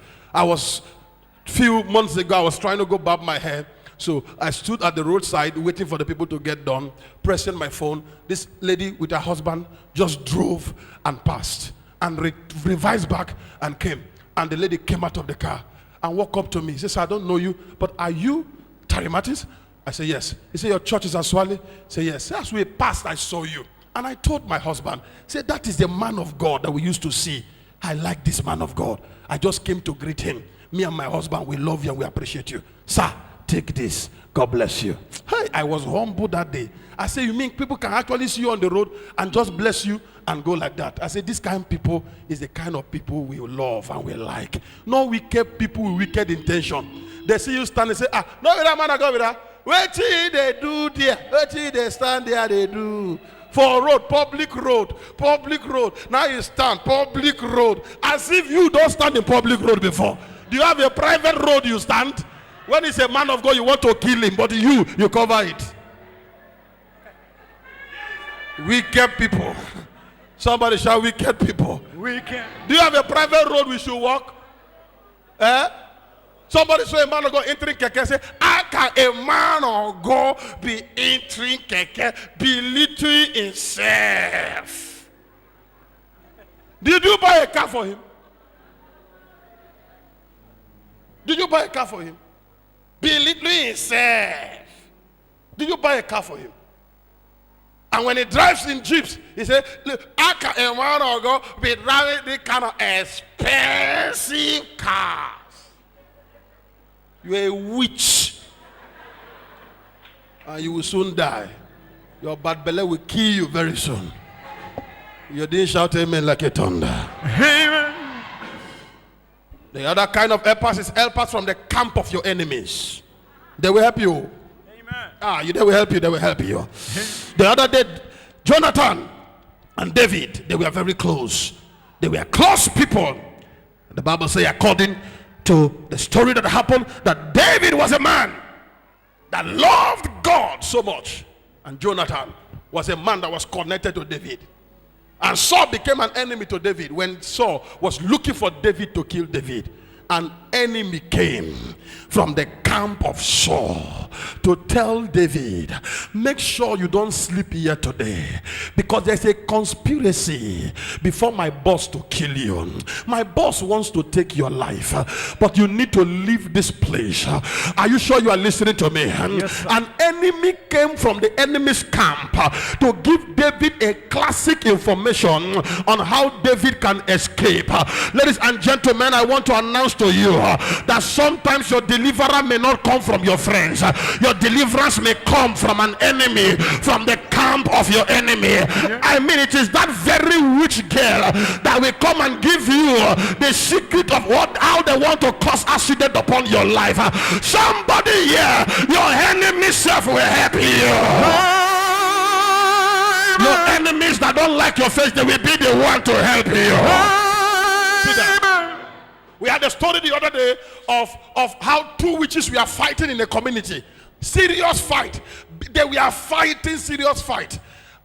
Few months ago, I was trying to go barb my hair. So I stood at the roadside waiting for the people to get done, pressing my phone. This lady with her husband just drove and passed and revised back and came. And the lady came out of the car and walked up to me. He says, I don't know you, but are you Tarry? I said, yes. He said, your church is Aswali? I said, yes. As we passed, I saw you. And I told my husband, said, that is the man of God that we used to see. I like this man of God. I just came to greet him. Me and my husband, we love you and we appreciate you. Sir, take this. God bless you. Hey, I was humble that day. I said, you mean people can actually see you on the road and just bless you and go like that? I said, this kind of people is the kind of people we love and we like. No wicked people with wicked intention. They see you stand and say, no, with that man, I go with that. Wait till they do there. Wait till they stand there, they do. For road, public road. Now you stand, public road. As if you don't stand in public road before. Do you have a private road you stand? When it's a man of God, you want to kill him, but you cover it. Wicked people. Somebody shout, wicked people. Wicked. Do you have a private road we should walk? Somebody saw a man of God entering keke, say, how can a man of God be entering keke, belittling himself? Did you buy a car for him? Did you buy a car for him? Belittling himself. Did you buy a car for him? And when he drives in jeeps, he said, look, how can a man of God be driving this kind of expensive cars? You're a witch. And you will soon die. Your bad belly will kill you very soon. You didn't shout amen like a thunder. Amen. The other kind of helpers is helpers from the camp of your enemies. They will help you. Amen. They will help you. They will help you. The other day, Jonathan and David, they were very close. They were close people. The Bible says, according to the story that happened, that David was a man that loved God so much, and Jonathan was a man that was connected to David. And Saul became an enemy to David when Saul was looking for David to kill David. An enemy came from the camp of Saul to tell David, make sure you don't sleep here today, because there's a conspiracy before my boss to kill you. My boss wants to take your life, but you need to leave this place. Are you sure you are listening to me? Yes, sir. An enemy came from the enemy's camp to give David a classic information on how David can escape. Ladies and gentlemen, I want to announce to you that sometimes your deliverer may not come from your friends. Your deliverance may come from an enemy, from the camp of your enemy. I mean, it is that very witch girl that will come and give you the secret of how they want to cause accident upon your life. Somebody here, your enemy self will help you. Your enemies that don't like your face, they will be the one to help you. See that? We had a story the other day of how two witches were fighting in a community. Serious fight. They were fighting, serious fight.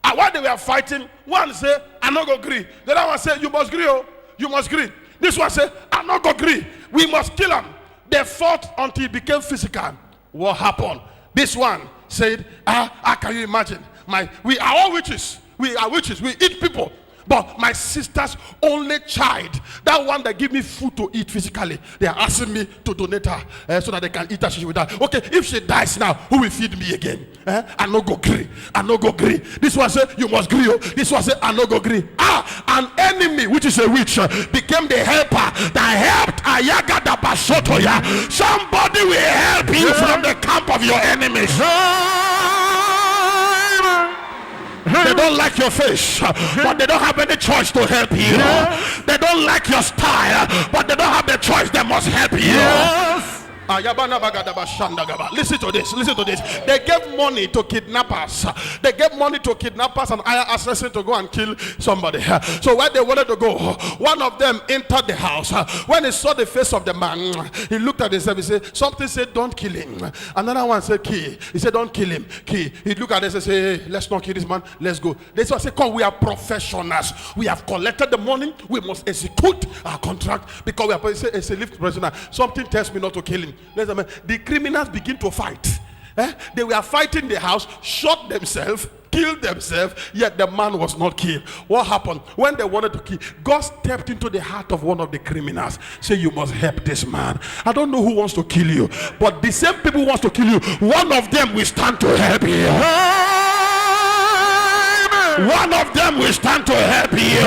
And while they were fighting, one said, "I'm not going to agree." The other one said, "You must agree, oh, you must agree." This one said, "I'm not going to agree. We must kill him." They fought until it became physical. What happened? This one said, how can you imagine? We are all witches. We are witches. We eat people. But my sister's only child, that one that give me food to eat physically, they are asking me to donate her so that they can eat her. She will die. Okay, if she dies now, who will feed me again? I no go agree. I no go agree. This one say, "You must agree." This one say, "I no go agree." An enemy, which is a witch, became the helper that helped Ayaga da Basotoya. Somebody will help you from the camp of your enemies. They don't like your face, but they don't have any choice to help you. They don't like your style, but they don't have the choice. They must help you. Listen to this. Listen to this. They gave money to kidnappers. They gave money to kidnappers and hire assassins to go and kill somebody. So where they wanted to go, one of them entered the house. When he saw the face of the man, he looked at himself. He said, something said, "Don't kill him." Another one said, "Key." He said, "Don't kill him." Key. He looked at us and said, "Hey, let's not kill this man. Let's go." They said, "Come, we are professionals. We have collected the money. We must execute our contract because we are it's a lift prisoner. Something tells me not to kill him." The criminals begin to fight. They were fighting the house, shot themselves, killed themselves, yet the man was not killed. What happened? When they wanted to kill, God stepped into the heart of one of the criminals. Say, "You must help this man." I don't know who wants to kill you, but the same people who wants to kill you, one of them will stand to help you. One of them will stand to help you.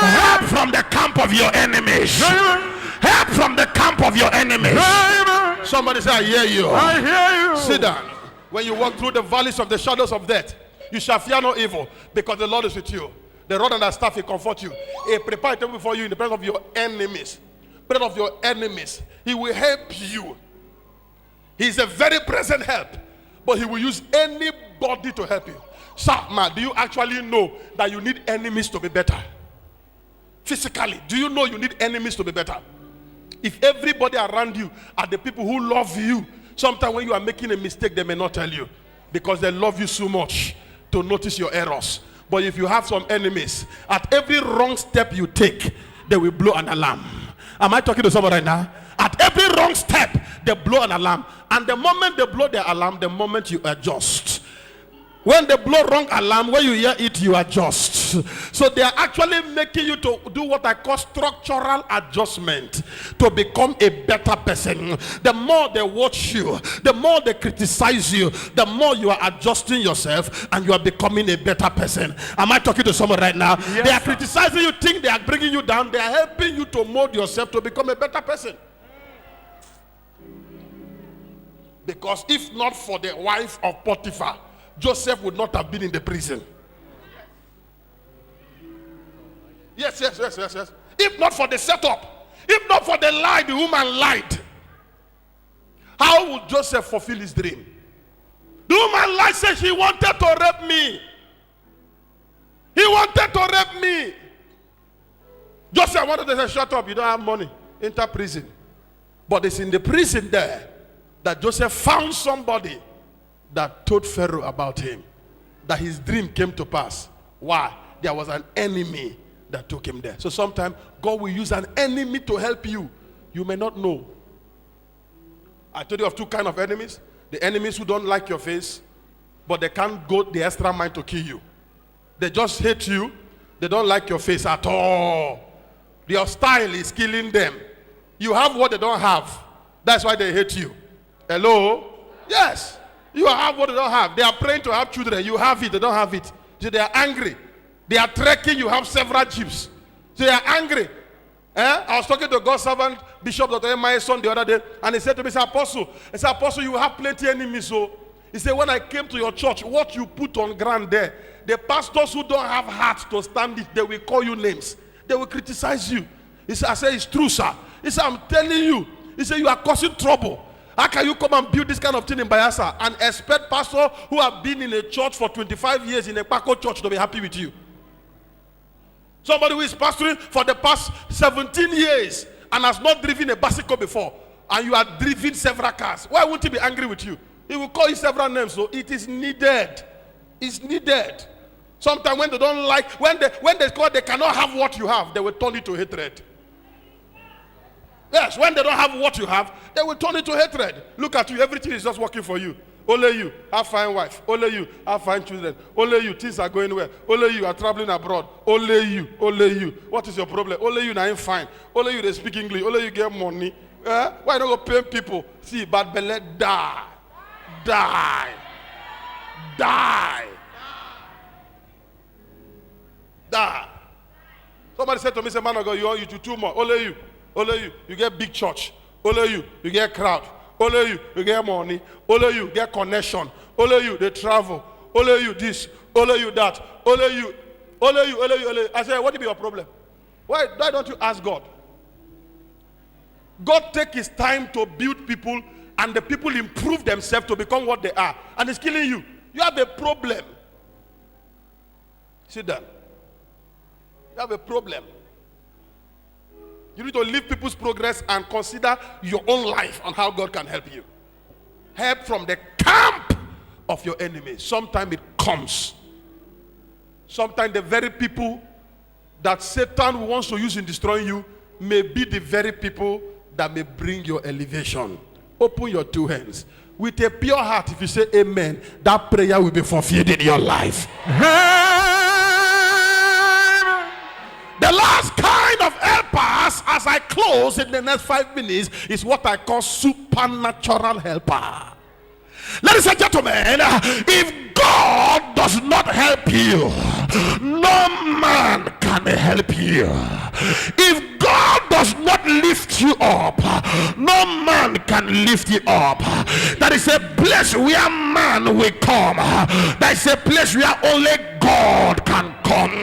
Help from the camp of your enemies. Help from the camp of your enemies. Somebody say, "I hear you." I hear you. Sit down. When you walk through the valleys of the shadows of death, you shall fear no evil, because the Lord is with you. The rod and the staff will comfort you. He prepared a table before you in the presence of your enemies. Presence of your enemies. He will help you. He is a very present help, but he will use anybody to help you. Sir, man, do you actually know that you need enemies to be better? Physically, do you know you need enemies to be better? If everybody around you are the people who love you, sometimes when you are making a mistake, they may not tell you because they love you so much to notice your errors. But if you have some enemies, at every wrong step you take, they will blow an alarm. Am I talking to someone right now? At every wrong step, they blow an alarm. And the moment they blow their alarm, the moment you adjust. When they blow wrong alarm, when you hear it, you adjust. So they are actually making you to do what I call structural adjustment to become a better person. The more they watch you, the more they criticize you, the more you are adjusting yourself and you are becoming a better person. Am I talking to someone right now? Yes, they are sir. criticizing you, think they are bringing you down. They are helping you to mold yourself to become a better person. Because if not for the wife of Potiphar, Joseph would not have been in the prison. Yes. If not for the setup, if not for the lie the woman lied, how would Joseph fulfill his dream? The woman lied, said she wanted to rape me. He wanted to rape me. Joseph wanted to say, "Shut up, you don't have money. Enter prison." But it's in the prison there that Joseph found somebody that told Pharaoh about him, that his dream came to pass. Why? There was an enemy that took him there. So sometimes God will use an enemy to help you. You may not know. I told you of two kinds of enemies. The enemies who don't like your face, but they can't go the extra mile to kill you. They just hate you. They don't like your face at all. Your style is killing them. You have what they don't have. That's why they hate you. Hello? Yes. You have what they don't have. They are praying to have children. You have it. They don't have it. So they are angry. They are trekking. You have several jeeps. So they are angry. I was talking to God's servant, Bishop Dr. My son, the other day, and he said to me, Apostle, you have plenty enemies. So he said, when I came to your church, what you put on ground there, the pastors who don't have hearts to stand it, they will call you names. They will criticize you. He said, I said, it's true, sir. He said, I'm telling you. He said, you are causing trouble. How can you come and build this kind of thing in Bayelsa and expect pastors who have been in a church for 25 years in a Paco church to be happy with you? Somebody who is pastoring for the past 17 years and has not driven a bicycle before, and you are driving several cars. Why won't he be angry with you? He will call you several names. So it is needed. It's needed. Sometimes when they don't like, when they call, they cannot have what you have, they will turn it to hatred. Yes, when they don't have what you have, they will turn it to hatred. Look at you, everything is just working for you. Only you have fine wife. Only you have fine children. Only you, things are going well. Only you are traveling abroad. Only you. Only you. What is your problem? Only you now ain't fine. Only you they speak English. Only you get money. Why don't go pay people? See, bad belly die. Die. Die. Die. Somebody said to me, say, man of God, you do too much. Only you. Only you. You get big church. Only you. You get crowd. Only you get money. Only you get connection. Only you, they travel. Only you this. Only you that. Only you. Only you. Only you. Only you. I said, what will be your problem? Why don't you ask God? God take his time to build people, and the people improve themselves to become what they are. And it's killing you. You have a problem. Sit down. You have a problem. You need to leave people's progress and consider your own life and how God can help you. Help from the camp of your enemy. Sometimes it comes. Sometimes the very people that Satan wants to use in destroying you may be the very people that may bring your elevation. Open your two hands. With a pure heart, if you say amen, that prayer will be fulfilled in your life. The last kind of helpers, as I close in the next 5 minutes, is what I call supernatural helper. Ladies and gentlemen, if God does not help you, no man can help you. If God does not lift you up, no man can lift you up. That is a place where man will come. That is a place where only God can come.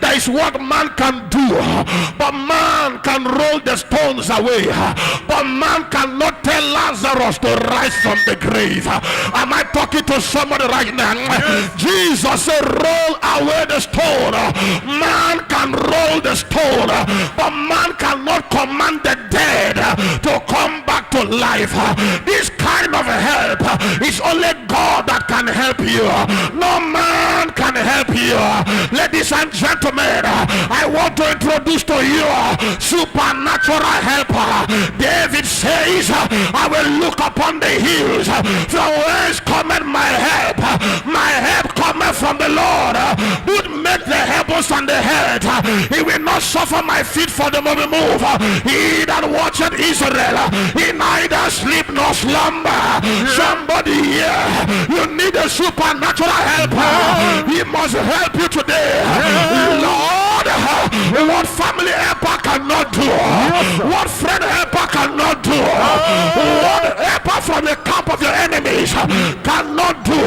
That is what man can do. But man can roll the stones away. But man cannot tell Lazarus to rise from the grave. Am I talking to somebody right now? Jesus said, roll away the stone. Man can roll the stone, but man cannot command the dead to come back to life. This kind of help is only God that can help you. No man can help you. Ladies and gentlemen, I want to introduce to you supernatural helper. David says, I will look upon the hills, from whence cometh my help. My help cometh from the Lord, who made the heavens and the earth. He will not suffer my feet for them to be moved. He that watcheth Israel, he neither sleep nor slumber. Somebody here, you need a supernatural helper. He must help you today. Lord, what family helper cannot do, what friend helper cannot do, what helper from the camp of your enemies cannot do,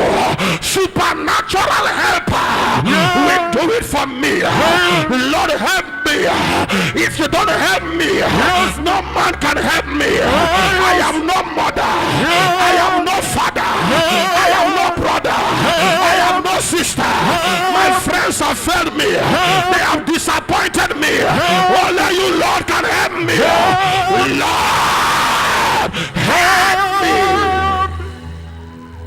supernatural helper will do it for me. Lord, help me. If you don't help me, no man can help me. I am no mother, I am no father, I am no brother, I am no sister. My friends have failed me, they have disappointed me. Only